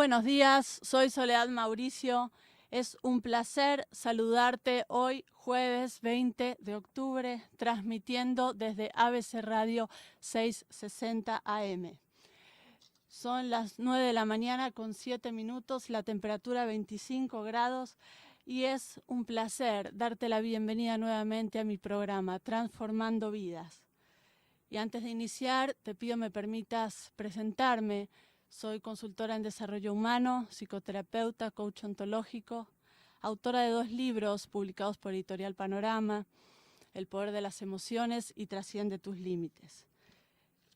buenos días, soy Soledad Mauricio. Es un placer saludarte hoy, jueves 20 de octubre, transmitiendo desde ABC Radio 660 AM. Son las 9 de la mañana con 7 minutos, la temperatura 25 grados y es un placer darte la bienvenida nuevamente a mi programa Transformando Vidas. Y antes de iniciar, te pido me permitas presentarme. Soy consultora en desarrollo humano, psicoterapeuta, coach ontológico, autora de 2 libros publicados por Editorial Panorama, El poder de las emociones y Trasciende tus límites.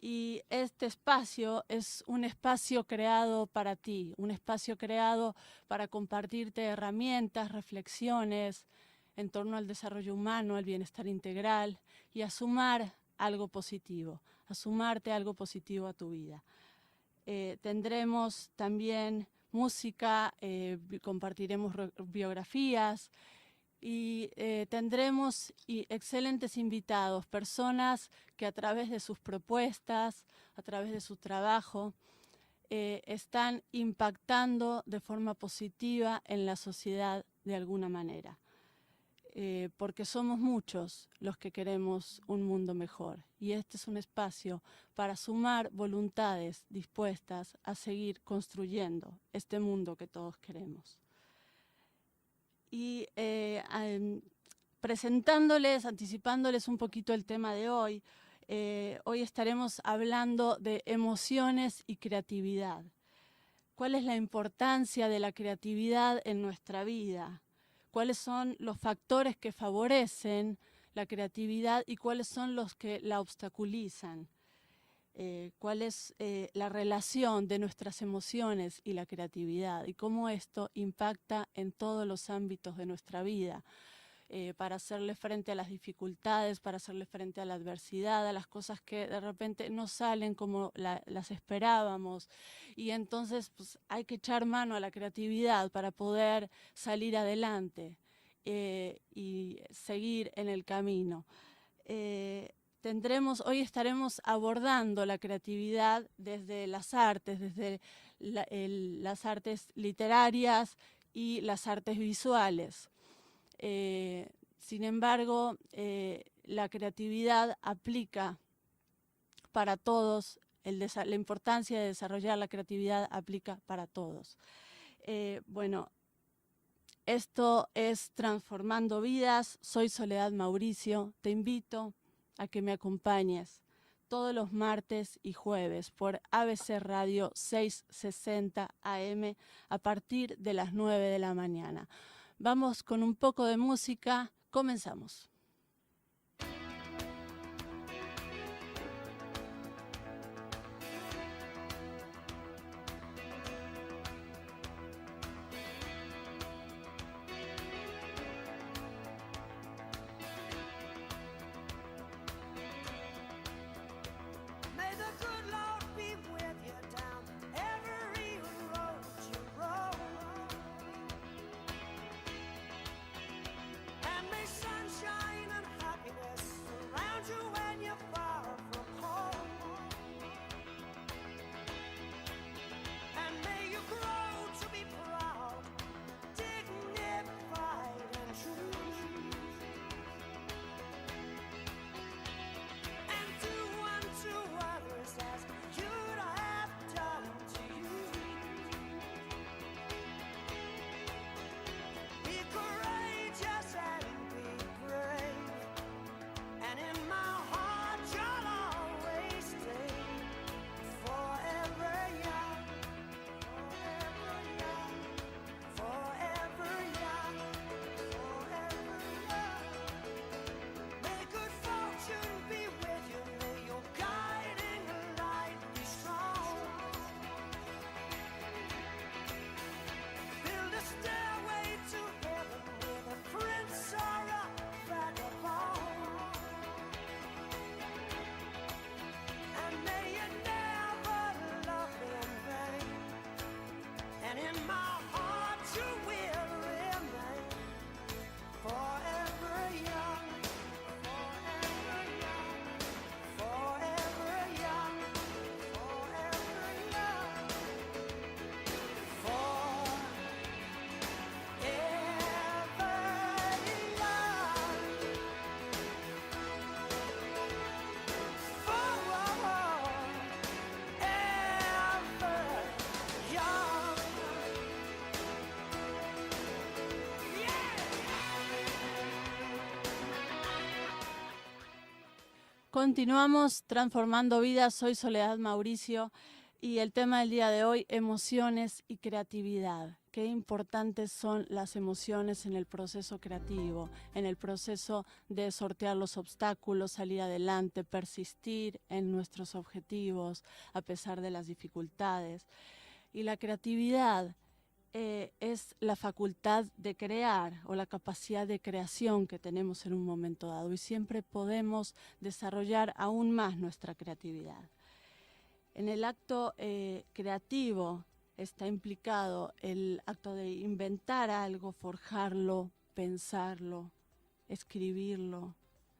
Y este espacio es un espacio creado para ti, un espacio creado para compartirte herramientas, reflexiones en torno al desarrollo humano, al bienestar integral y a sumar algo positivo, a sumarte algo positivo a tu vida. Tendremos también música, compartiremos biografías y tendremos excelentes invitados, personas que a través de sus propuestas, a través de su trabajo, están impactando de forma positiva en la sociedad de alguna manera. Porque somos muchos los que queremos un mundo mejor y este es un espacio para sumar voluntades dispuestas a seguir construyendo este mundo que todos queremos. Y presentándoles, anticipándoles un poquito el tema de hoy, hoy estaremos hablando de emociones y creatividad. ¿Cuál es la importancia de la creatividad en nuestra vida? ¿Cuáles son los factores que favorecen la creatividad y cuáles son los que la obstaculizan? ¿Cuál es la relación de nuestras emociones y la creatividad? Y cómo esto impacta en todos los ámbitos de nuestra vida, para hacerle frente a las dificultades, para hacerle frente a la adversidad, a las cosas que de repente no salen como las esperábamos. Y entonces pues, hay que echar mano a la creatividad para poder salir adelante y seguir en el camino. Hoy estaremos abordando la creatividad desde las artes, desde las artes literarias y las artes visuales. Sin embargo, la creatividad aplica para todos, la importancia de desarrollar la creatividad aplica para todos. Bueno, esto es Transformando Vidas, soy Soledad Mauricio, te invito a que me acompañes todos los martes y jueves por ABC Radio 660 AM a partir de las 9 de la mañana. Vamos con un poco de música, comenzamos. Sunshine Continuamos transformando vidas. Soy Soledad Mauricio y el tema del día de hoy, emociones y creatividad. Qué importantes son las emociones en el proceso creativo, en el proceso de sortear los obstáculos, salir adelante, persistir en nuestros objetivos a pesar de las dificultades. Y la creatividad es la facultad de crear o la capacidad de creación que tenemos en un momento dado y siempre podemos desarrollar aún más nuestra creatividad. En el acto creativo está implicado el acto de inventar algo, forjarlo, pensarlo, escribirlo,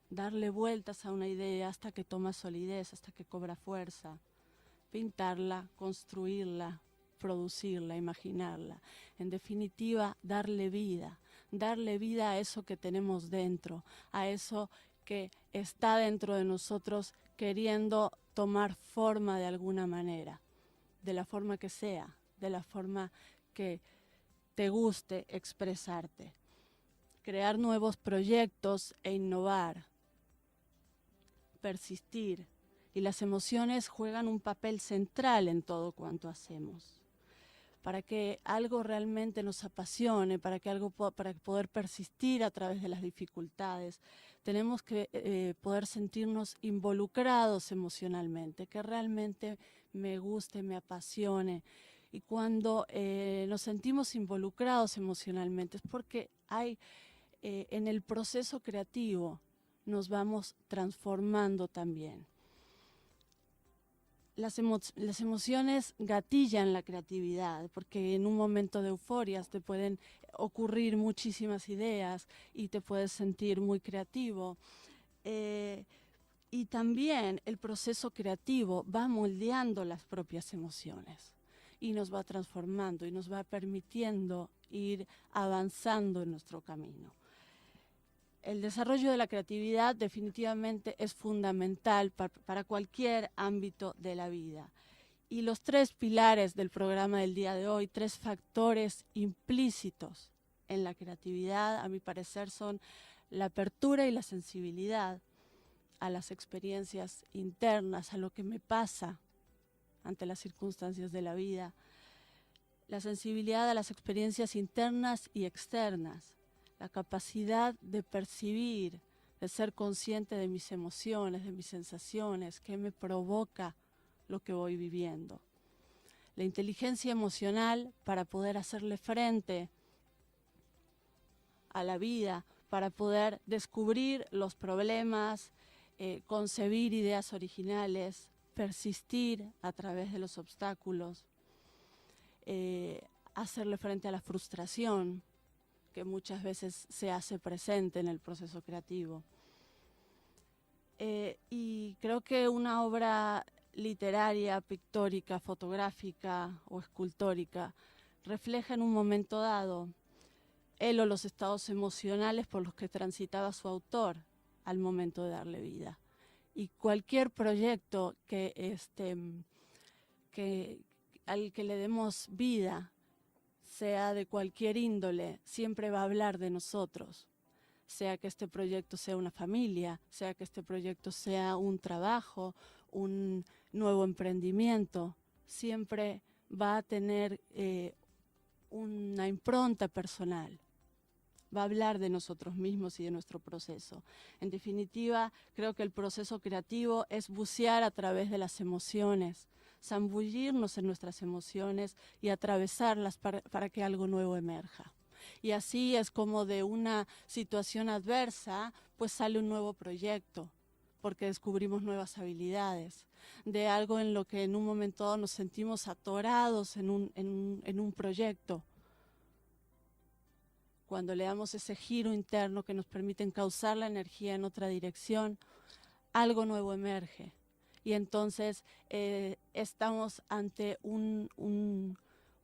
darle vueltas a una idea hasta que toma solidez, hasta que cobra fuerza, pintarla, construirla, producirla, imaginarla. En definitiva, darle vida a eso que tenemos dentro, a eso que está dentro de nosotros queriendo tomar forma de alguna manera, de la forma que sea, de la forma que te guste expresarte. Crear nuevos proyectos e innovar, persistir. Y las emociones juegan un papel central en todo cuanto hacemos. Para que algo realmente nos apasione, para poder persistir a través de las dificultades, tenemos que poder sentirnos involucrados emocionalmente, que realmente me guste, me apasione. Y cuando nos sentimos involucrados emocionalmente es porque hay en el proceso creativo nos vamos transformando también. Las emociones gatillan la creatividad, porque en un momento de euforia te pueden ocurrir muchísimas ideas y te puedes sentir muy creativo. Y también el proceso creativo va moldeando las propias emociones y nos va transformando y nos va permitiendo ir avanzando en nuestro camino. El desarrollo de la creatividad definitivamente es fundamental para cualquier ámbito de la vida. Y los tres pilares del programa del día de hoy, tres factores implícitos en la creatividad, a mi parecer, son la apertura y la sensibilidad a las experiencias internas, a lo que me pasa ante las circunstancias de la vida, la sensibilidad a las experiencias internas y externas, la capacidad de percibir, de ser consciente de mis emociones, de mis sensaciones, qué me provoca lo que voy viviendo. La inteligencia emocional para poder hacerle frente a la vida, para poder descubrir los problemas, concebir ideas originales, persistir a través de los obstáculos, hacerle frente a la frustración, que muchas veces se hace presente en el proceso creativo. Y creo que una obra literaria, pictórica, fotográfica o escultórica refleja en un momento dado él o los estados emocionales por los que transitaba su autor al momento de darle vida. Y cualquier proyecto al que le demos vida, sea de cualquier índole, siempre va a hablar de nosotros. Sea que este proyecto sea una familia, sea que este proyecto sea un trabajo, un nuevo emprendimiento, siempre va a tener una impronta personal. Va a hablar de nosotros mismos y de nuestro proceso. En definitiva, creo que el proceso creativo es bucear a través de las emociones, zambullirnos en nuestras emociones y atravesarlas para que algo nuevo emerja. Y así es como de una situación adversa, pues sale un nuevo proyecto, porque descubrimos nuevas habilidades, de algo en lo que en un momento dado nos sentimos atorados en un proyecto. Cuando le damos ese giro interno que nos permite encauzar la energía en otra dirección, algo nuevo emerge. Y entonces estamos ante un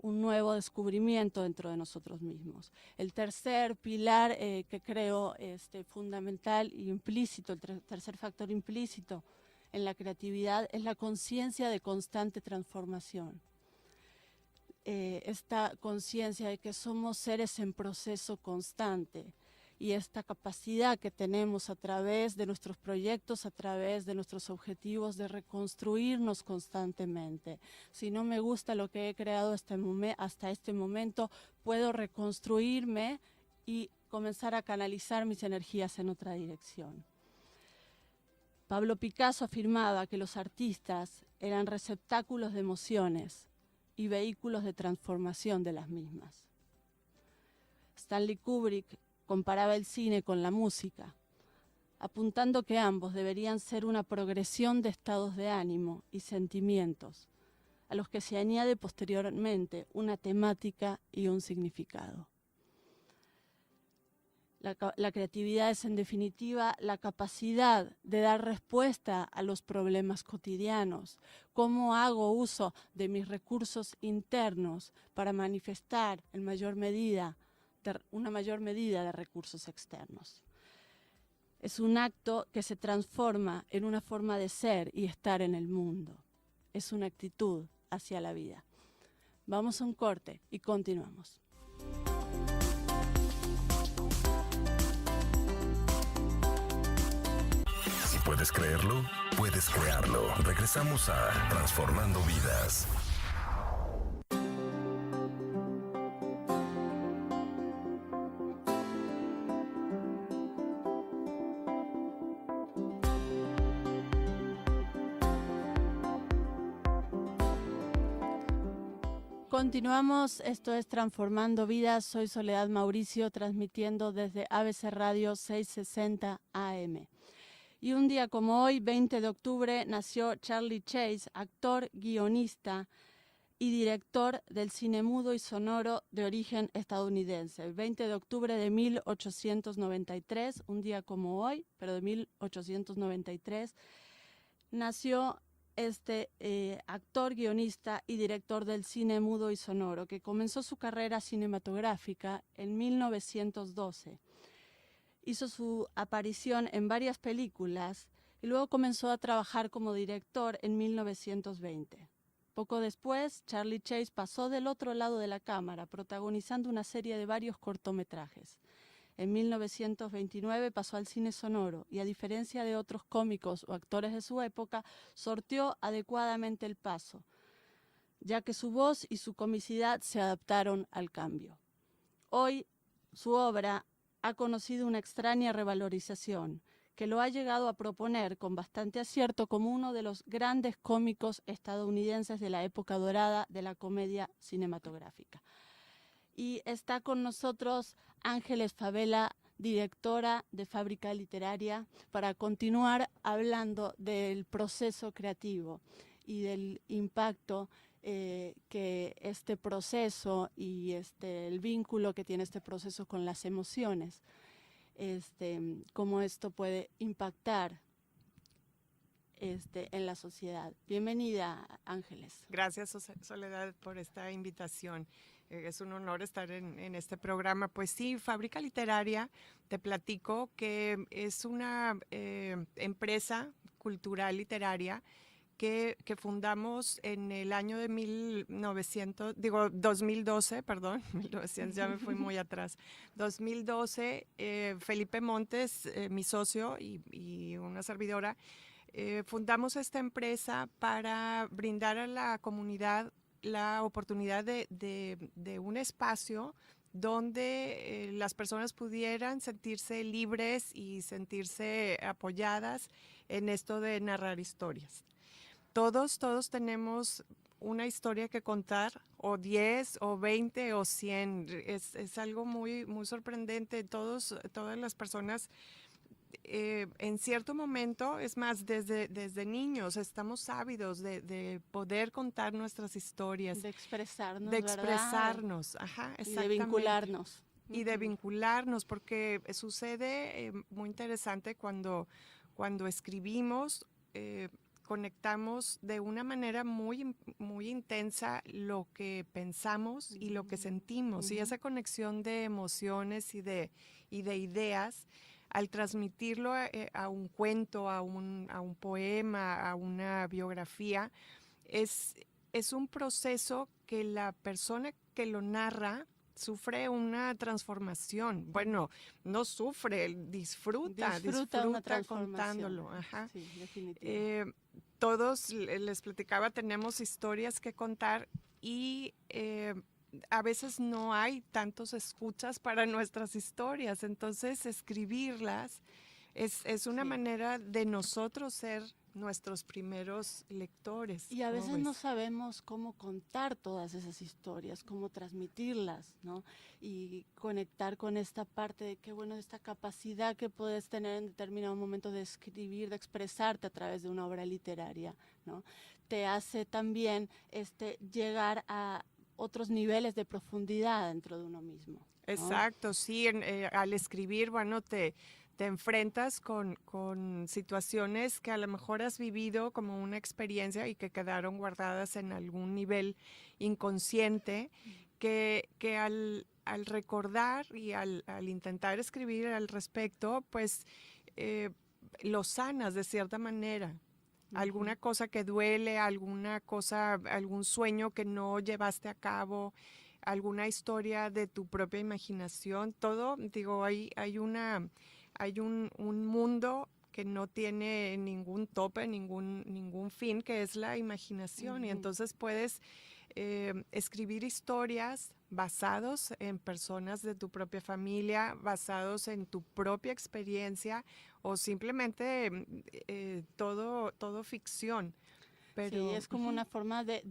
nuevo descubrimiento dentro de nosotros mismos. El tercer pilar que creo fundamental y implícito, el tercer factor implícito en la creatividad es la conciencia de constante transformación. Esta conciencia de que somos seres en proceso constante, y esta capacidad que tenemos a través de nuestros proyectos, a través de nuestros objetivos, de reconstruirnos constantemente. Si no me gusta lo que he creado hasta este momento, puedo reconstruirme y comenzar a canalizar mis energías en otra dirección. Pablo Picasso afirmaba que los artistas eran receptáculos de emociones y vehículos de transformación de las mismas. Stanley Kubrick comparaba el cine con la música, apuntando que ambos deberían ser una progresión de estados de ánimo y sentimientos, a los que se añade posteriormente una temática y un significado. La creatividad es, en definitiva, la capacidad de dar respuesta a los problemas cotidianos. ¿Cómo hago uso de mis recursos internos para manifestar en una mayor medida de recursos externos? Es un acto que se transforma en una forma de ser y estar en el mundo. Es una actitud hacia la vida. Vamos a un corte y continuamos. Si puedes creerlo, puedes crearlo. Regresamos a Transformando Vidas. Continuamos, esto es Transformando Vidas, soy Soledad Mauricio, transmitiendo desde ABC Radio 660 AM. Y un día como hoy, 20 de octubre, nació Charlie Chase, actor, guionista y director del cine mudo y sonoro de origen estadounidense. El 20 de octubre de 1893, un día como hoy, pero de 1893, nació este actor, guionista y director del cine mudo y sonoro, que comenzó su carrera cinematográfica en 1912. Hizo su aparición en varias películas y luego comenzó a trabajar como director en 1920. Poco después, Charlie Chase pasó del otro lado de la cámara, protagonizando una serie de varios cortometrajes. En 1929 pasó al cine sonoro y, a diferencia de otros cómicos o actores de su época, sorteó adecuadamente el paso, ya que su voz y su comicidad se adaptaron al cambio. Hoy, su obra ha conocido una extraña revalorización, que lo ha llegado a proponer con bastante acierto como uno de los grandes cómicos estadounidenses de la época dorada de la comedia cinematográfica. Y está con nosotros Ángeles Favela, directora de Fábrica Literaria, para continuar hablando del proceso creativo y del impacto que este proceso y el vínculo que tiene este proceso con las emociones, cómo esto puede impactar en la sociedad. Bienvenida, Ángeles. Gracias, Soledad, por esta invitación. Es un honor estar en este programa. Pues sí, Fábrica Literaria, te platico que es una empresa cultural literaria que fundamos en el año de 2012, perdón, 1900, ya me fui muy atrás. 2012, Felipe Montes, mi socio y una servidora, fundamos esta empresa para brindar a la comunidad la oportunidad de un espacio donde las personas pudieran sentirse libres y sentirse apoyadas en esto de narrar historias. Todos tenemos una historia que contar, o 10, o 20, o 100. Es algo muy, muy sorprendente. Todas las personas, en cierto momento, es más, desde niños, estamos ávidos de poder contar nuestras historias. De expresarnos, de expresarnos, ajá, exactamente. Y de vincularnos. Y de vincularnos, porque sucede muy interesante cuando escribimos, conectamos de una manera muy, muy intensa lo que pensamos y lo que sentimos. Y esa conexión de emociones y de ideas, al transmitirlo a un cuento, a un poema, a una biografía, es un proceso que la persona que lo narra sufre una transformación. Bueno, no sufre, disfruta Una transformación. contándolo. Ajá. Sí, definitivamente. Todos, les platicaba, tenemos historias que contar y a veces no hay tantos escuchas para nuestras historias, entonces escribirlas es una Sí. manera de nosotros ser nuestros primeros lectores. Y a ¿Cómo veces no ves? sabemos cómo contar todas esas historias, cómo transmitirlas, ¿no? Y conectar con esta parte de que, bueno, esta capacidad que puedes tener en determinado momento de escribir, de expresarte a través de una obra literaria, ¿no? Te hace también llegar a otros niveles de profundidad dentro de uno mismo, ¿no? Exacto, sí, al escribir, bueno, te enfrentas con situaciones que a lo mejor has vivido como una experiencia y que quedaron guardadas en algún nivel inconsciente, que al recordar y al intentar escribir al respecto, pues eh, lo sanas de cierta manera. Alguna Ujú. cosa que duele, alguna cosa, algún sueño que no llevaste a cabo, alguna historia de tu propia imaginación, todo, digo, hay un mundo que no tiene ningún tope, ningún fin, que es la imaginación. Y Ujú. entonces puedes escribir historias basados en personas de tu propia familia, basados en tu propia experiencia o simplemente todo ficción. Sí, Pero es como una forma de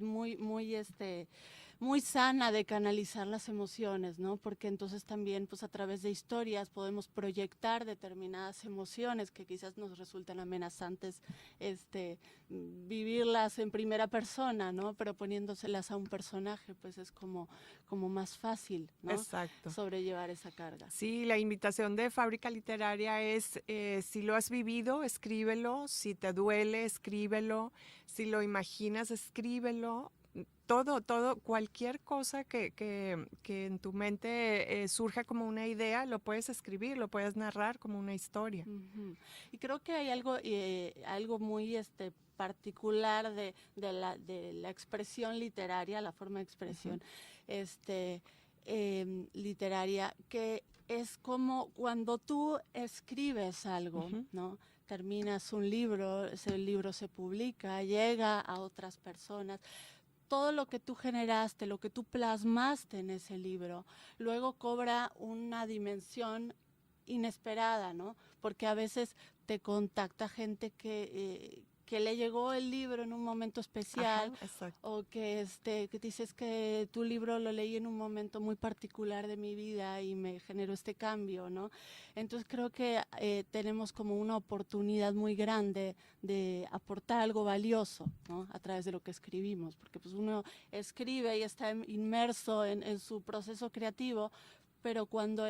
muy sana de canalizar las emociones, ¿no? Porque entonces también, pues a través de historias podemos proyectar determinadas emociones que quizás nos resultan amenazantes, vivirlas en primera persona, ¿no? Pero poniéndoselas a un personaje, pues es como más fácil, ¿no? exacto. Sobrellevar esa carga. Sí, la invitación de Fábrica Literaria es, si lo has vivido, escríbelo, si te duele, escríbelo, si lo imaginas, escríbelo. Todo, cualquier cosa que en tu mente surja como una idea, lo puedes escribir, lo puedes narrar como una historia. Ujú. Y creo que hay algo muy particular de la expresión literaria, la forma de Ujú, expresión literaria, que es como cuando tú escribes algo, ujú, ¿no? Terminas un libro, ese libro se publica, llega a otras personas. Todo lo que tú generaste, lo que tú plasmaste en ese libro, luego cobra una dimensión inesperada, ¿no? Porque a veces te contacta gente que le llegó el libro en un momento especial ajá, exacto. o que dices que tu libro lo leí en un momento muy particular de mi vida y me generó este cambio, ¿no? Entonces creo que tenemos como una oportunidad muy grande de aportar algo valioso, ¿no? A través de lo que escribimos, porque pues uno escribe y está inmerso en su proceso creativo, pero cuando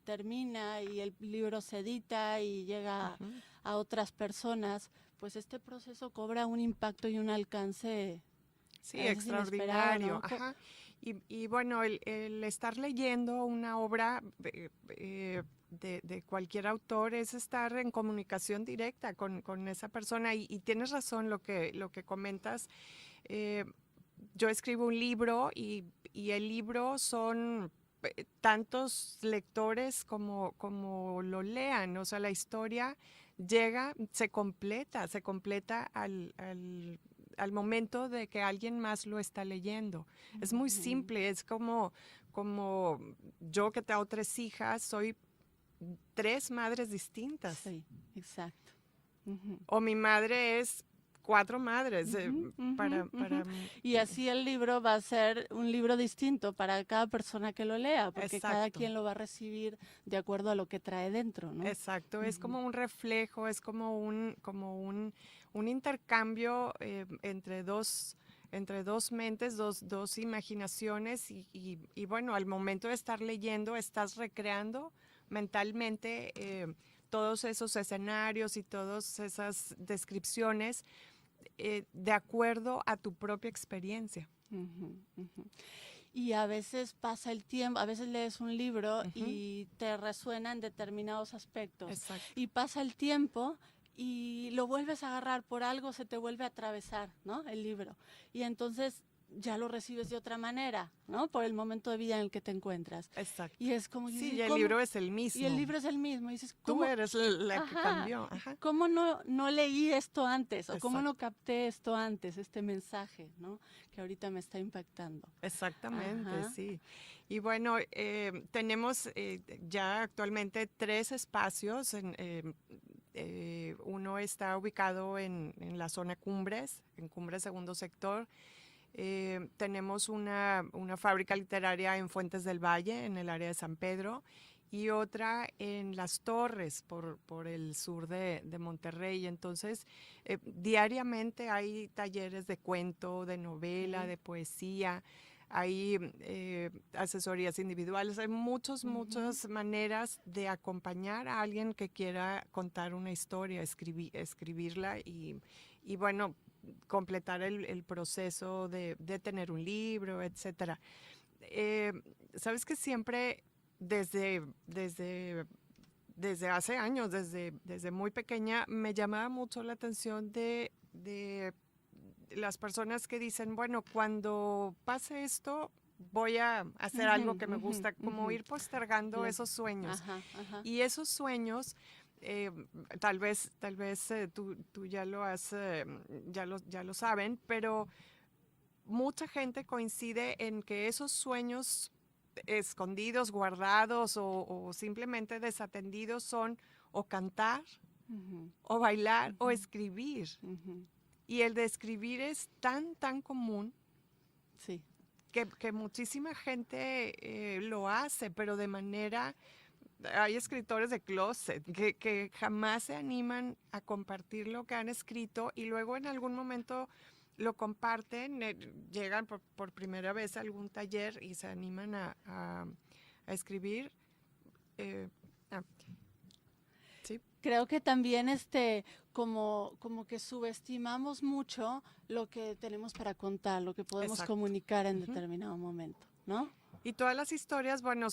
termina y el libro se edita y llega Ujú. a otras personas, pues este proceso cobra un impacto y un alcance a Sí, veces inesperado, extraordinario, ¿no? ajá. Y bueno, el estar leyendo una obra de cualquier autor es estar en comunicación directa con esa persona. Y tienes razón lo que comentas. Eh, yo escribo un libro y el libro son tantos lectores como lo lean. O sea, la historia llega, se completa al momento de que alguien más lo está leyendo. Es muy Ujú. simple, es como yo que tengo 3 hijas, soy 3 madres distintas. Sí, exacto. Ujú. O mi madre es 4 madres. Ujú, Para, ujú, ujú. para, Y así el libro va a ser un libro distinto para cada persona que lo lea, porque cada exacto. quien lo va a recibir de acuerdo a lo que trae dentro, ¿no? Exacto, es Ujú. como un reflejo, es como un intercambio entre dos mentes, dos imaginaciones y bueno, al momento de estar leyendo, estás recreando mentalmente todos esos escenarios y todas esas descripciones de acuerdo a tu propia experiencia. Ujú, ujú. Y a veces pasa el tiempo, a veces lees un libro Ujú, y te resuena en determinados aspectos. exacto. Y pasa el tiempo y lo vuelves a agarrar, por algo se te vuelve a atravesar, ¿no? El libro. Y entonces ya lo recibes de otra manera, ¿no? Por el momento de vida en el que te encuentras. Exacto. Y es como... Sí, y el libro es el mismo. Y el libro es el mismo. Y dices, Tú ¿cómo? eres la que cambió. Ajá. ¿Cómo no leí esto antes? O ¿cómo Exacto. no capté esto antes, este mensaje, ¿no? Que ahorita me está impactando. Exactamente, Ajá. sí. Y bueno, tenemos ya actualmente 3 espacios. Uno está ubicado en la zona Cumbres, en Cumbres Segundo Sector. Tenemos una fábrica literaria en Fuentes del Valle, en el área de San Pedro, y otra en Las Torres, por el sur de Monterrey. Entonces, diariamente hay talleres de cuento, de novela, de poesía, hay asesorías individuales, hay muchas maneras de acompañar a alguien que quiera contar una historia, escribirla y bueno, completar el proceso de tener un libro, etcétera. Sabes que siempre desde hace años, desde muy pequeña, me llamaba mucho la atención de las personas que dicen, bueno, cuando pase esto, voy a hacer algo que me gusta, como ir postergando esos sueños. Y esos sueños, tal vez tú ya lo has, ya lo saben, pero mucha gente coincide en que esos sueños escondidos, guardados o simplemente desatendidos son o cantar, o bailar, o escribir. Y el de escribir es tan común, sí, que muchísima gente lo hace, pero de manera... Hay escritores de closet que jamás se animan a compartir lo que han escrito y luego en algún momento lo comparten, llegan por primera vez a algún taller y se animan a escribir. Sí. Creo que también como que subestimamos mucho lo que tenemos para contar, lo que podemos comunicar en determinado momento, ¿no? Y todas las historias, bueno,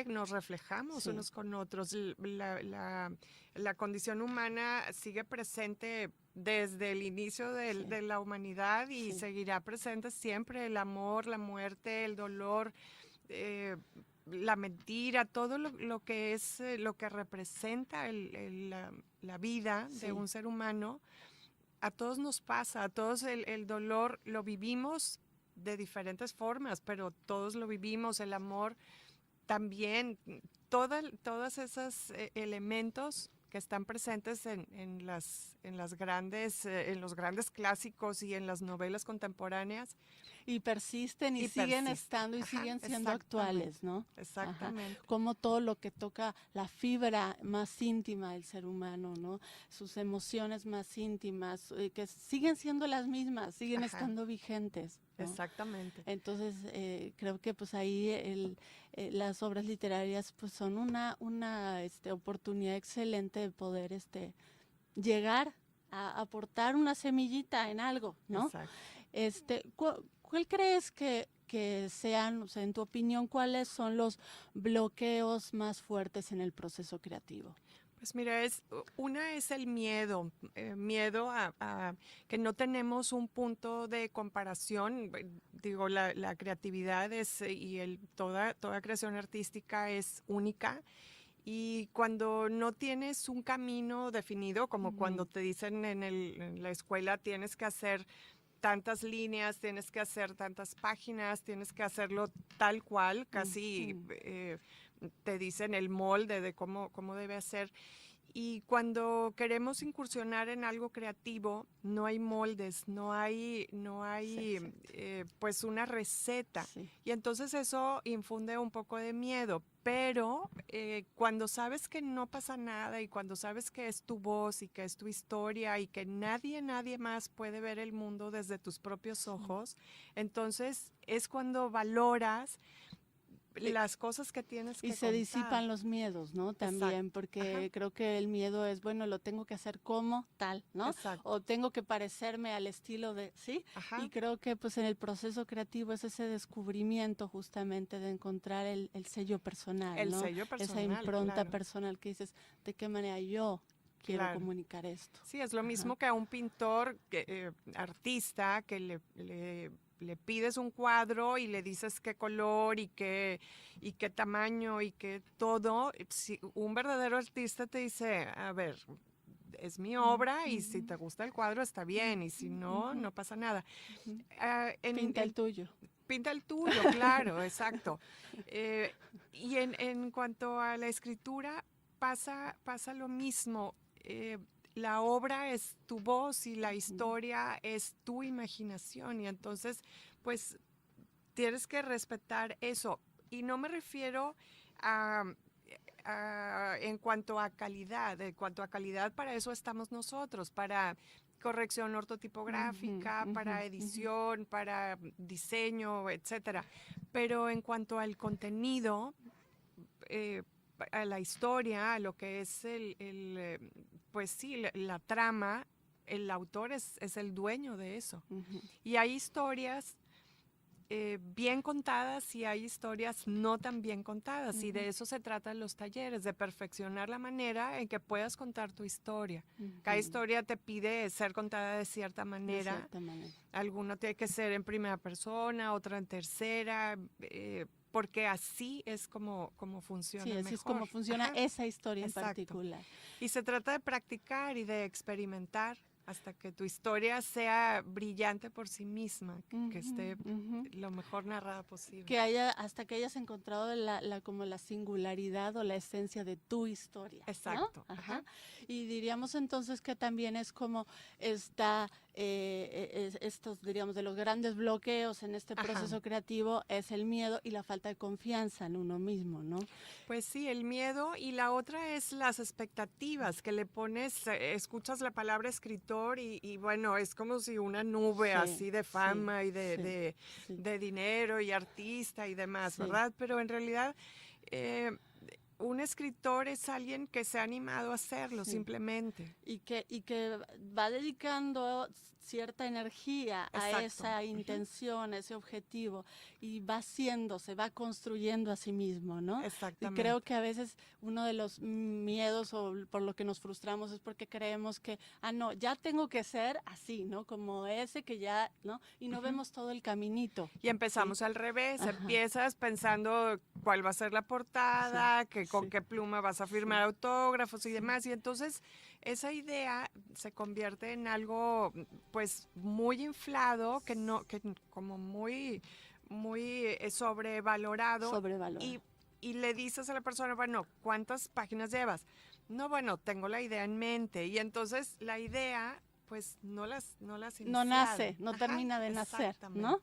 nos reflejamos unos con otros. La condición humana sigue presente desde el inicio de la humanidad y seguirá presente siempre. El amor, la muerte, el dolor, la mentira, todo lo que es, lo que representa la vida de un ser humano, a todos nos pasa, a todos el dolor lo vivimos de diferentes formas, pero todos lo vivimos, el amor también, todos esos elementos que están presentes en los grandes clásicos y en las novelas contemporáneas. Y persisten y siguen estando y siguen siendo actuales, ¿no? Exactamente. Como todo lo que toca la fibra más íntima del ser humano, ¿no? Sus emociones más íntimas, que siguen siendo las mismas, siguen estando vigentes, ¿no? Exactamente. Entonces, creo que pues ahí las obras literarias pues son una oportunidad excelente de poder llegar a aportar una semillita en algo, ¿no? Exacto. ¿Cuál crees que sean, o sea, en tu opinión, cuáles son los bloqueos más fuertes en el proceso creativo? Pues mira, una es el miedo, miedo a que no tenemos un punto de comparación. Digo, la creatividad toda creación artística es única. Y cuando no tienes un camino definido, como cuando te dicen en la escuela tienes que hacer tantas líneas, tienes que hacer tantas páginas, tienes que hacerlo tal cual, casi te dicen el molde de cómo debe ser. Y cuando queremos incursionar en algo creativo, no hay moldes, no hay pues una receta. Y entonces eso infunde un poco de miedo. Pero cuando sabes que no pasa nada y cuando sabes que es tu voz y que es tu historia y que nadie más puede ver el mundo desde tus propios ojos, entonces es cuando valoras las cosas que tienes que contar. Y se disipan los miedos, ¿no? También, porque creo que el miedo es, bueno, lo tengo que hacer como tal, ¿no? Exacto. O tengo que parecerme al estilo de, ¿sí? Y creo que pues en el proceso creativo es ese descubrimiento justamente de encontrar el sello personal, el ¿no? sello personal, esa impronta claro. personal que dices, ¿de qué manera yo quiero comunicar esto? Sí, es lo mismo que a un pintor, artista, que le pides un cuadro y le dices qué color y qué tamaño y qué todo. Si un verdadero artista te dice, a ver, es mi obra y si te gusta el cuadro está bien y si no, no pasa nada. Pinta el tuyo. Pinta el tuyo, claro, exacto. Y en cuanto a la escritura, pasa lo mismo. La obra es tu voz y la historia es tu imaginación y entonces, pues, tienes que respetar eso. Y no me refiero en cuanto a calidad. En cuanto a calidad, para eso estamos nosotros, para corrección ortotipográfica, para edición, para diseño, etcétera. Pero en cuanto al contenido, a la historia, a lo que es pues sí, la trama, el autor es el dueño de eso. Y hay historias bien contadas y hay historias no tan bien contadas. Y de eso se tratan los talleres, de perfeccionar la manera en que puedas contar tu historia. Cada historia te pide ser contada de cierta manera. De cierta manera. Alguno tiene que ser en primera persona, otra en tercera, porque así es como funciona Sí, así mejor. es como funciona esa historia Exacto. en particular. Y se trata de practicar y de experimentar hasta que tu historia sea brillante por sí misma, que esté lo mejor narrada posible. Hasta que hayas encontrado como la singularidad o la esencia de tu historia. ¿no? Exacto. Ajá. Y diríamos entonces que también es como estos, diríamos, de los grandes bloqueos en este proceso creativo es el miedo y la falta de confianza en uno mismo, ¿no? Pues sí, el miedo, y la otra es las expectativas que le pones, escuchas la palabra escritor y bueno, es como si una nube así de fama y de dinero y artista y demás, ¿verdad? Pero en realidad un escritor es alguien que se ha animado a hacerlo simplemente. Y que va dedicando cierta energía a esa intención, a ese objetivo, y va va construyendo a sí mismo, ¿no? Exactamente. Y creo que a veces uno de los miedos o por lo que nos frustramos es porque creemos que, no, ya tengo que ser así, ¿no? Como ese que ya, ¿no? Y no vemos todo el caminito. Y empezamos al revés, empiezas pensando cuál va a ser la portada, con qué pluma vas a firmar autógrafos y demás, y entonces esa idea se convierte en algo pues muy inflado, que como muy sobrevalorado. Y le dices a la persona, bueno, ¿cuántas páginas llevas? No, bueno, tengo la idea en mente. Y entonces la idea, pues no las no nace, no termina de nacer, ¿no?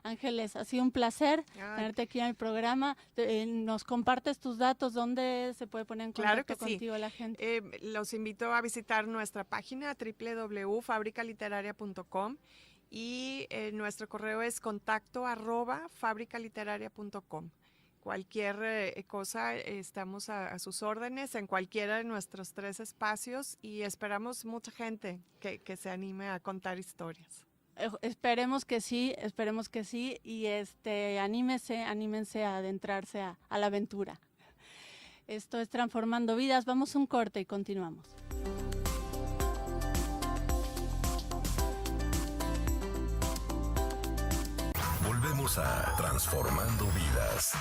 Ángeles, ha sido un placer tenerte aquí en el programa. ¿Nos compartes tus datos? ¿Dónde se puede poner en contacto contigo la gente? Los invito a visitar nuestra página www.fabricaliteraria.com y nuestro correo es contacto@fabricaliteraria.com. Cualquier cosa, estamos a sus órdenes en cualquiera de nuestros 3 espacios y esperamos mucha gente que se anime a contar historias. Esperemos que sí y anímense a adentrarse a la aventura. Esto es Transformando Vidas. Vamos a un corte y continuamos. Volvemos a Transformando Vidas.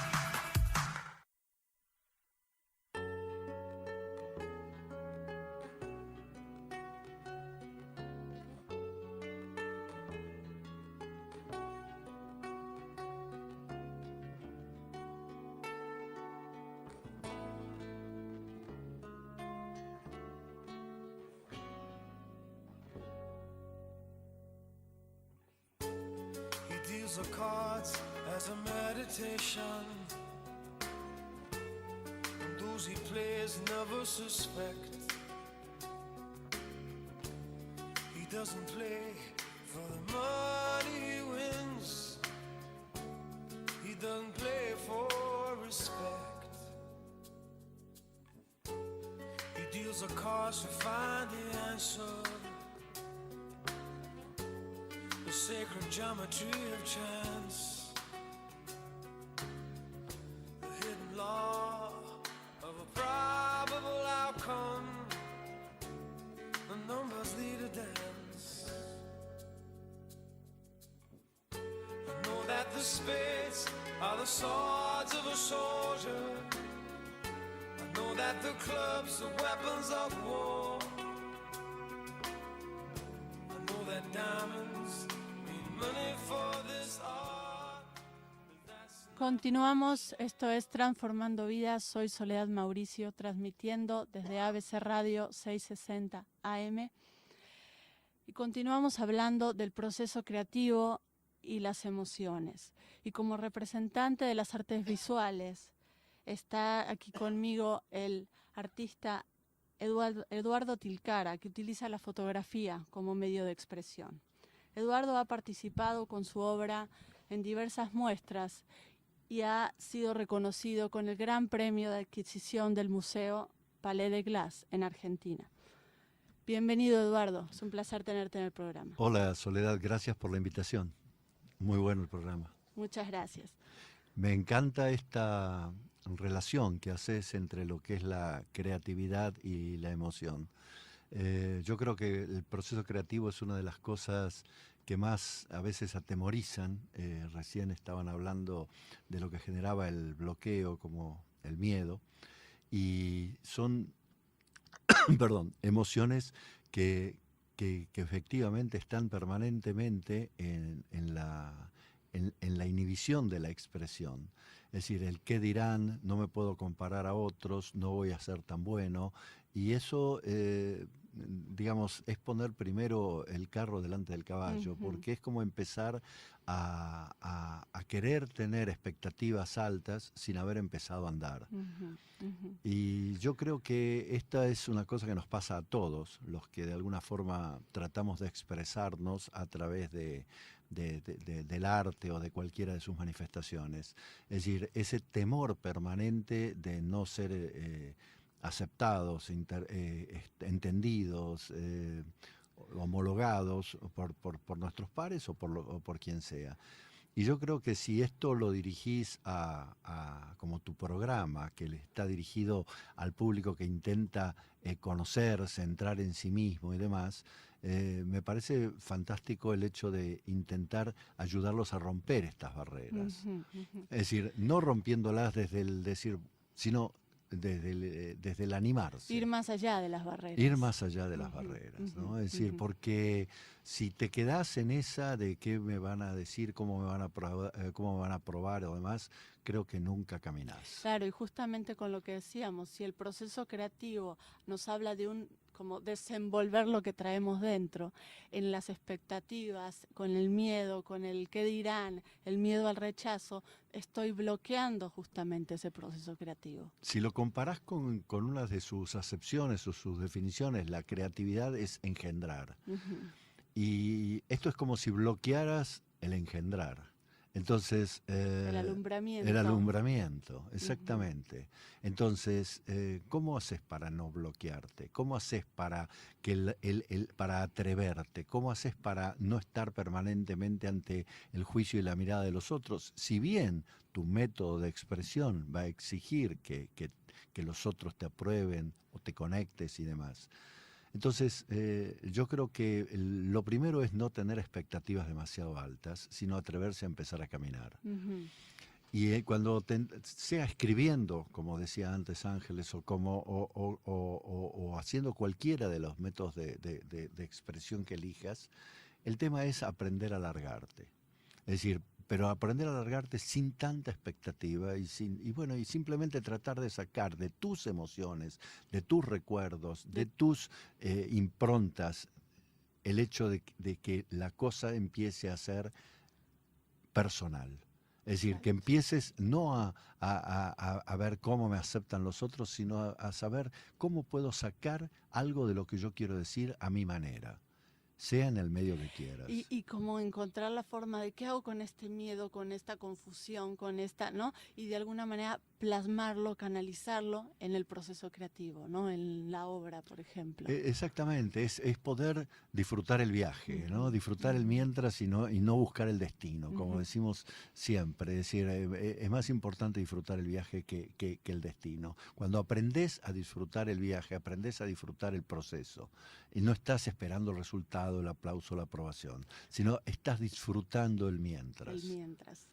Of cards as a meditation, and those he plays never suspect. He doesn't play for the money he wins. He doesn't play for respect. He deals the cards to find the answer. The sacred geometry of chance, the hidden law of a probable outcome, the numbers lead a dance. the swords of a soldier. I know that the clubs are weapons of war. I know that diamonds mean money for this art. Continuamos, esto es Transformando Vidas, soy Soledad Mauricio, transmitiendo desde ABC Radio 660 AM. Y continuamos hablando del proceso creativo y las emociones. Y como representante de las artes visuales, está aquí conmigo el artista Eduardo Tilcara, que utiliza la fotografía como medio de expresión. Eduardo ha participado con su obra en diversas muestras y ha sido reconocido con el Gran Premio de Adquisición del Museo Palais de Glace en Argentina. Bienvenido, Eduardo. Es un placer tenerte en el programa. Hola, Soledad. Gracias por la invitación. Muy bueno el programa. Muchas gracias. Me encanta esta relación que haces entre lo que es la creatividad y la emoción. Yo creo que el proceso creativo es una de las cosas que más a veces atemorizan. Recién estaban hablando de lo que generaba el bloqueo, como el miedo, y son perdón, emociones que efectivamente están permanentemente en la inhibición de la expresión. Es decir, el qué dirán, no me puedo comparar a otros, no voy a ser tan bueno, y eso, digamos, es poner primero el carro delante del caballo, porque es como empezar a querer tener expectativas altas sin haber empezado a andar. Y yo creo que esta es una cosa que nos pasa a todos, los que de alguna forma tratamos de expresarnos a través del arte o de cualquiera de sus manifestaciones. Es decir, ese temor permanente de no ser aceptados, entendidos, homologados por nuestros pares o por quien sea. Y yo creo que si esto lo dirigís como tu programa, que le está dirigido al público que intenta conocerse, entrar en sí mismo y demás, me parece fantástico el hecho de intentar ayudarlos a romper estas barreras. Es decir, no rompiéndolas desde el decir, sino desde el animarse. Ir más allá de las barreras. Ir más allá de las barreras, ¿no? Es decir, porque si te quedás en esa de qué me van a decir, cómo me van a probar o demás, creo que nunca caminás. Claro, y justamente con lo que decíamos, si el proceso creativo nos habla de como desenvolver lo que traemos dentro, en las expectativas, con el miedo, con el qué dirán, el miedo al rechazo, estoy bloqueando justamente ese proceso creativo. Si lo comparás con una de sus acepciones o sus definiciones, la creatividad es engendrar. Y esto es como si bloquearas el engendrar. Entonces, el alumbramiento. El alumbramiento, exactamente. Entonces, ¿cómo haces para no bloquearte? ¿Cómo haces para para atreverte? ¿Cómo haces para no estar permanentemente ante el juicio y la mirada de los otros? Si bien tu método de expresión va a exigir que los otros te aprueben o te conectes y demás. Entonces, yo creo que lo primero es no tener expectativas demasiado altas, sino atreverse a empezar a caminar. Y cuando sea escribiendo, como decía antes Ángeles, o haciendo cualquiera de los métodos de expresión que elijas, el tema es aprender a alargarte. Es decir, pero aprender a alargarte sin tanta expectativa y simplemente tratar de sacar de tus emociones, de tus recuerdos, de tus improntas, el hecho de que la cosa empiece a ser personal. Es decir, que empieces no a ver cómo me aceptan los otros, sino a saber cómo puedo sacar algo de lo que yo quiero decir a mi manera. Sea en el medio que quieras. Y como encontrar la forma de qué hago con este miedo, con esta confusión, con esta, ¿no? Y de alguna manera plasmarlo, canalizarlo en el proceso creativo, ¿no? En la obra, por ejemplo. Exactamente, es poder disfrutar el viaje, ¿no? Disfrutar el mientras y no buscar el destino, como decimos siempre. Es decir, es más importante disfrutar el viaje que el destino. Cuando aprendés a disfrutar el viaje, aprendés a disfrutar el proceso. Y no estás esperando el resultado, el aplauso, la aprobación, sino estás disfrutando el mientras. El mientras.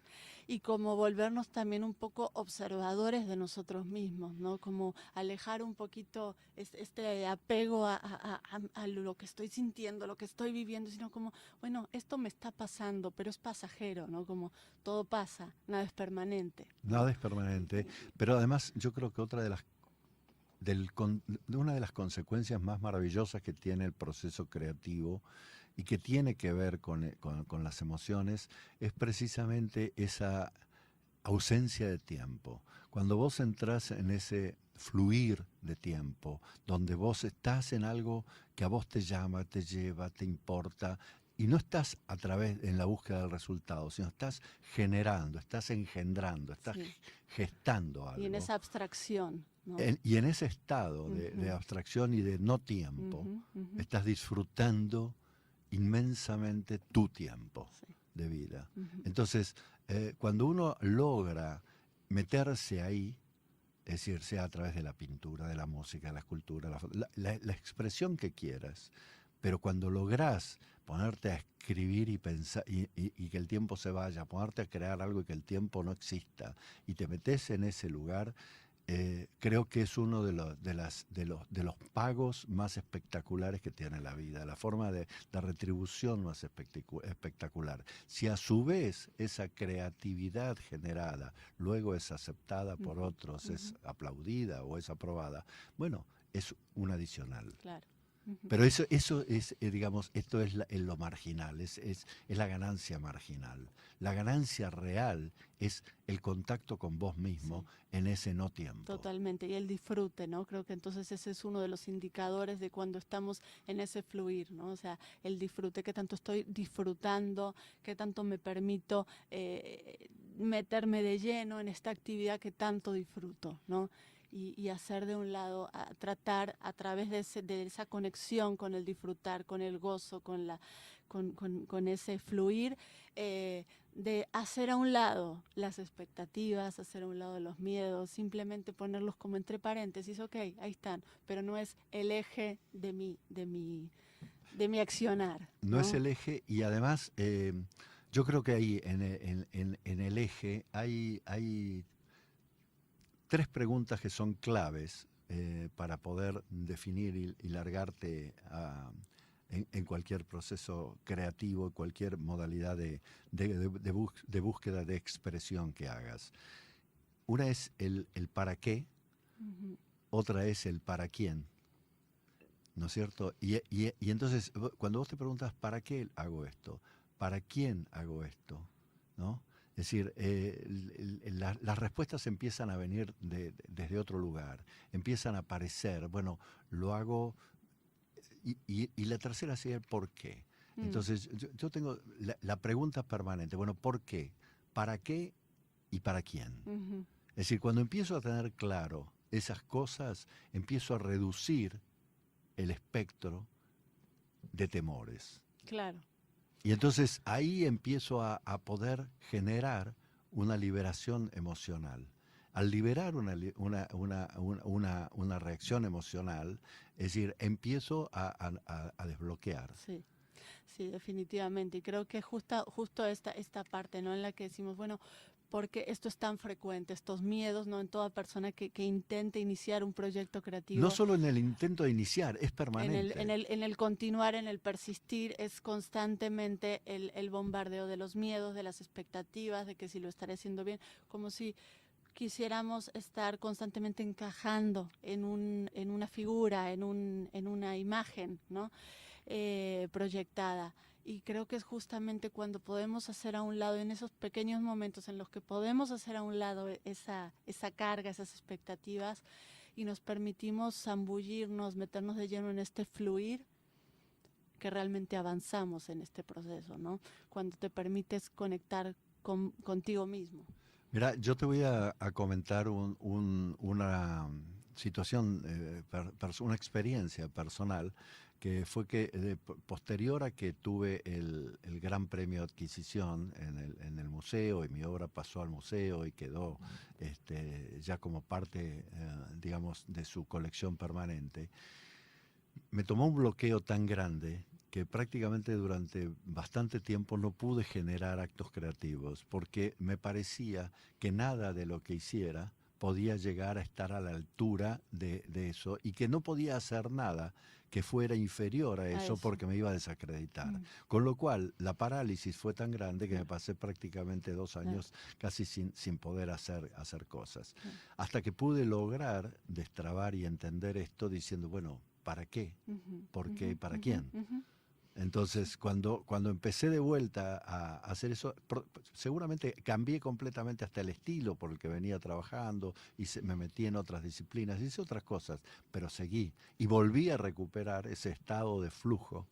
y como volvernos también un poco observadores de nosotros mismos, ¿no? Como alejar un poquito este apego a lo que estoy sintiendo, lo que estoy viviendo, sino como, bueno, esto me está pasando, pero es pasajero, ¿no? Como todo pasa, nada es permanente, ¿no? Nada es permanente, pero además yo creo que otra de una de las consecuencias más maravillosas que tiene el proceso creativo y que tiene que ver con las emociones es precisamente esa ausencia de tiempo. Cuando vos entrás en ese fluir de tiempo, donde vos estás en algo que a vos te llama, te lleva, te importa, y no estás en la búsqueda del resultado, sino estás generando, estás engendrando, estás Sí. gestando algo. Y en esa abstracción, ¿no? Y en ese estado de abstracción y de no tiempo, Ujú, ujú. estás disfrutando inmensamente tu tiempo Sí. de vida. Ujú. Entonces, cuando uno logra meterse ahí, es decir, sea a través de la pintura, de la música, de la escultura, la expresión que quieras, pero cuando lográs ponerte a escribir y pensar y que el tiempo se vaya, ponerte a crear algo y que el tiempo no exista, y te metes en ese lugar, creo que es uno de los pagos más espectaculares que tiene la vida, la forma de retribución más espectacular. Si a su vez esa creatividad generada luego es aceptada por otros, es aplaudida o es aprobada, bueno, es un adicional. Claro. Ujú. Pero eso es, digamos, esto es lo marginal, es la ganancia marginal. La ganancia real es el contacto con vos mismo en ese no tiempo. Totalmente, y el disfrute, ¿no? Creo que entonces ese es uno de los indicadores de cuando estamos en ese fluir, ¿no? O sea, el disfrute, qué tanto estoy disfrutando, qué tanto me permito meterme de lleno en esta actividad que tanto disfruto, ¿no? Y hacer de un lado, tratar a través de esa conexión con el disfrutar, con el gozo, con ese fluir, de hacer a un lado las expectativas, hacer a un lado los miedos, simplemente ponerlos como entre paréntesis, ok, ahí están, pero no es el eje de mi accionar, No es el eje, y además yo creo que ahí en el eje hay tres preguntas que son claves para poder definir y largarte en cualquier proceso creativo, cualquier modalidad de búsqueda de expresión que hagas. Una es el para qué, otra es el para quién, ¿no es cierto? Y entonces, cuando vos te preguntas, ¿para qué hago esto? ¿Para quién hago esto? ¿No? Es decir, las respuestas empiezan a venir desde otro lugar, empiezan a aparecer, bueno, lo hago, y la tercera sería el por qué. Entonces, yo tengo la pregunta permanente, bueno, ¿por qué? ¿Para qué? ¿Y para quién? Es decir, cuando empiezo a tener claro esas cosas, empiezo a reducir el espectro de temores. Claro. Y entonces ahí empiezo a poder generar una liberación emocional. Al liberar una reacción emocional, es decir, empiezo a desbloquear. Sí, sí, definitivamente. Y creo que justo esta parte, ¿no? En la que decimos, bueno, porque esto es tan frecuente, estos miedos, ¿no? En toda persona que intente iniciar un proyecto creativo. No solo en el intento de iniciar, es permanente. En el continuar, en el persistir, es constantemente el bombardeo de los miedos, de las expectativas, de que si lo estaré haciendo bien, como si quisiéramos estar constantemente encajando en una figura, en una imagen, ¿no? Proyectada. Y creo que es justamente cuando podemos hacer a un lado, en esos pequeños momentos en los que podemos hacer a un lado esa carga, esas expectativas, y nos permitimos zambullirnos, meternos de lleno en este fluir, que realmente avanzamos en este proceso, ¿no? Cuando te permites conectar contigo mismo. Mira, yo te voy a comentar una situación, una experiencia personal que fue que posterior a que tuve el Gran Premio de Adquisición en el museo, y mi obra pasó al museo y quedó ya como parte, digamos, de su colección permanente, me tomó un bloqueo tan grande que prácticamente durante bastante tiempo no pude generar actos creativos, porque me parecía que nada de lo que hiciera podía llegar a estar a la altura de eso, y que no podía hacer nada que fuera inferior a eso, porque me iba a desacreditar. Con lo cual, la parálisis fue tan grande que me pasé prácticamente 2 años casi sin poder hacer cosas. Hasta que pude lograr destrabar y entender esto diciendo, bueno, ¿para qué? ¿Por qué? ¿Para quién? Entonces, cuando empecé de vuelta a hacer eso, seguramente cambié completamente hasta el estilo por el que venía trabajando, y me metí en otras disciplinas, hice otras cosas, pero seguí y volví a recuperar ese estado de flujo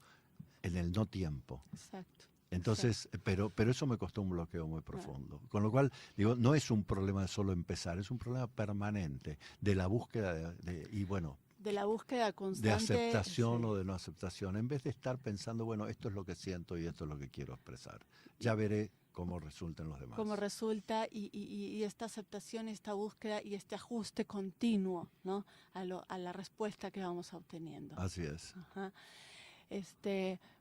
en el no tiempo. Exacto. Entonces, pero eso me costó un bloqueo muy profundo. Con lo cual, digo, no es un problema de solo empezar, es un problema permanente de la búsqueda de la búsqueda constante. de aceptación o de no aceptación, en vez de estar pensando, bueno, esto es lo que siento y esto es lo que quiero expresar. Ya veré cómo resultan los demás. Cómo resulta, y esta aceptación, esta búsqueda y este ajuste continuo, ¿no? a la respuesta que vamos obteniendo. Así es. Ajá.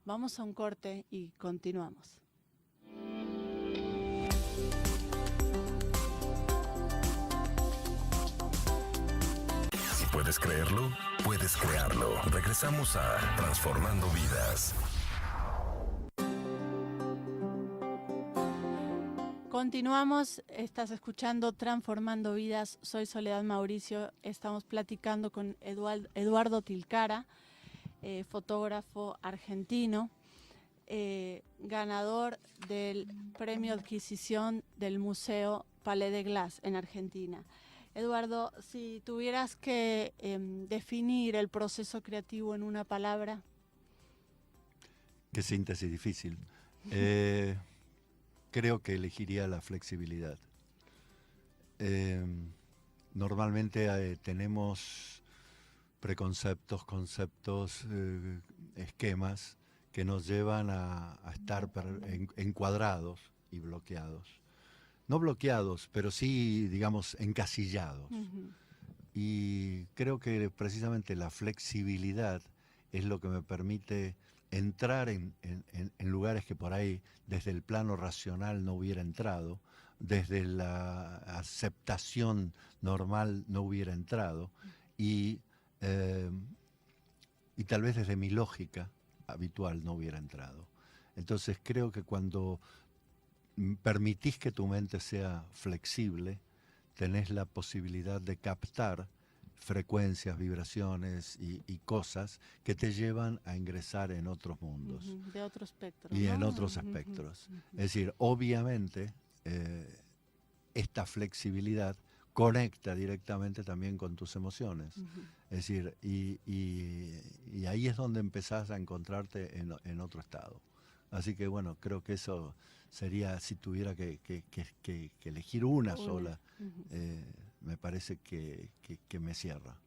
Vamos a un corte y continuamos. Si puedes creerlo, puedes crearlo. Regresamos a Transformando Vidas. Continuamos, estás escuchando Transformando Vidas, soy Soledad Mauricio, estamos platicando con Eduardo Tilcara, fotógrafo argentino, ganador del premio adquisición del Museo Palais de Glace en Argentina. Eduardo, si tuvieras que definir el proceso creativo en una palabra. Qué síntesis difícil. Creo que elegiría la flexibilidad. Normalmente tenemos preconceptos, conceptos, esquemas que nos llevan a estar encuadrados y bloqueados. No bloqueados, pero sí, digamos, encasillados. Y creo que precisamente la flexibilidad es lo que me permite entrar en lugares que por ahí desde el plano racional no hubiera entrado, desde la aceptación normal no hubiera entrado, y tal vez desde mi lógica habitual no hubiera entrado. Entonces creo que cuando permitís que tu mente sea flexible, tenés la posibilidad de captar frecuencias, vibraciones y cosas que te llevan a ingresar en otros mundos. De otro espectro. Y en otros espectros. Es decir, obviamente, esta flexibilidad conecta directamente también con tus emociones. Es decir, y ahí es donde empezás a encontrarte en otro estado. Así que bueno, creo que eso sería, si tuviera que elegir una sola, me parece que me cierra.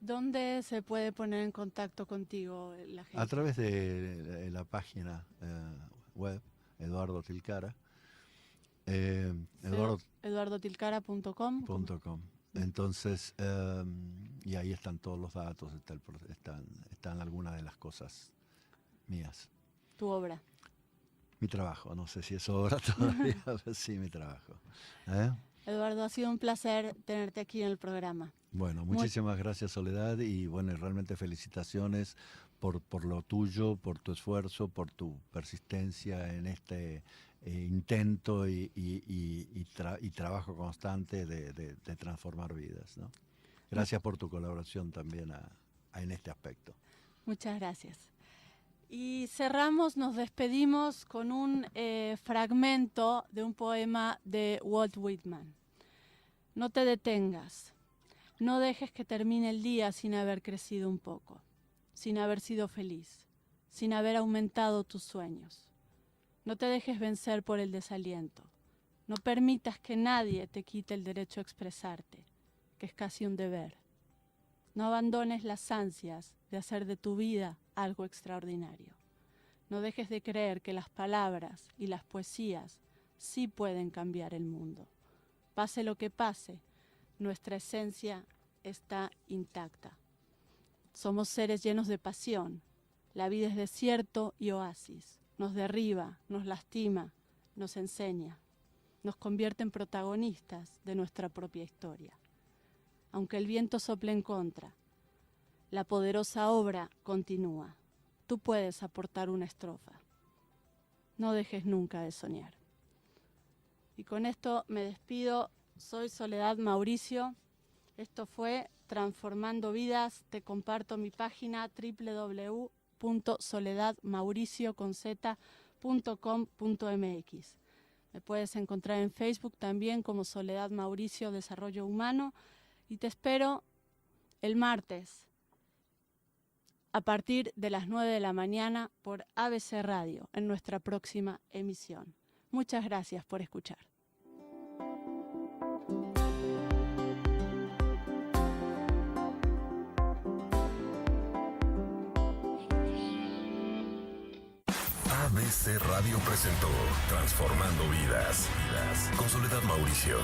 ¿Dónde se puede poner en contacto contigo la gente? A través de la página web, Eduardo Tilcara. eduardotilcara.com. Entonces, y ahí están todos los datos, están algunas de las cosas mías. Tu obra. Mi trabajo, no sé si es obra todavía, pero sí, mi trabajo. Eduardo, ha sido un placer tenerte aquí en el programa. Bueno, muchísimas gracias, Soledad, y bueno, realmente felicitaciones por lo tuyo, por tu esfuerzo, por tu persistencia en este intento y trabajo constante de transformar vidas, ¿no? Gracias por tu colaboración también en este aspecto. Muchas gracias. Y cerramos, nos despedimos con un fragmento de un poema de Walt Whitman. No te detengas, no dejes que termine el día sin haber crecido un poco, sin haber sido feliz, sin haber aumentado tus sueños. No te dejes vencer por el desaliento, no permitas que nadie te quite el derecho a expresarte, que es casi un deber. No abandones las ansias de hacer de tu vida algo extraordinario. No dejes de creer que las palabras y las poesías sí pueden cambiar el mundo. Pase lo que pase, nuestra esencia está intacta. Somos seres llenos de pasión. La vida es desierto y oasis. Nos derriba, nos lastima, nos enseña. Nos convierte en protagonistas de nuestra propia historia. Aunque el viento sople en contra, la poderosa obra continúa. Tú puedes aportar una estrofa. No dejes nunca de soñar. Y con esto me despido. Soy Soledad Mauricio. Esto fue Transformando Vidas. Te comparto mi página www.soledadmauricio.com.mx. Me puedes encontrar en Facebook también como Soledad Mauricio Desarrollo Humano. Y te espero el martes a partir de las 9 de la mañana por ABC Radio en nuestra próxima emisión. Muchas gracias por escuchar. ABC Radio presentó Transformando Vidas con Soledad Mauricio.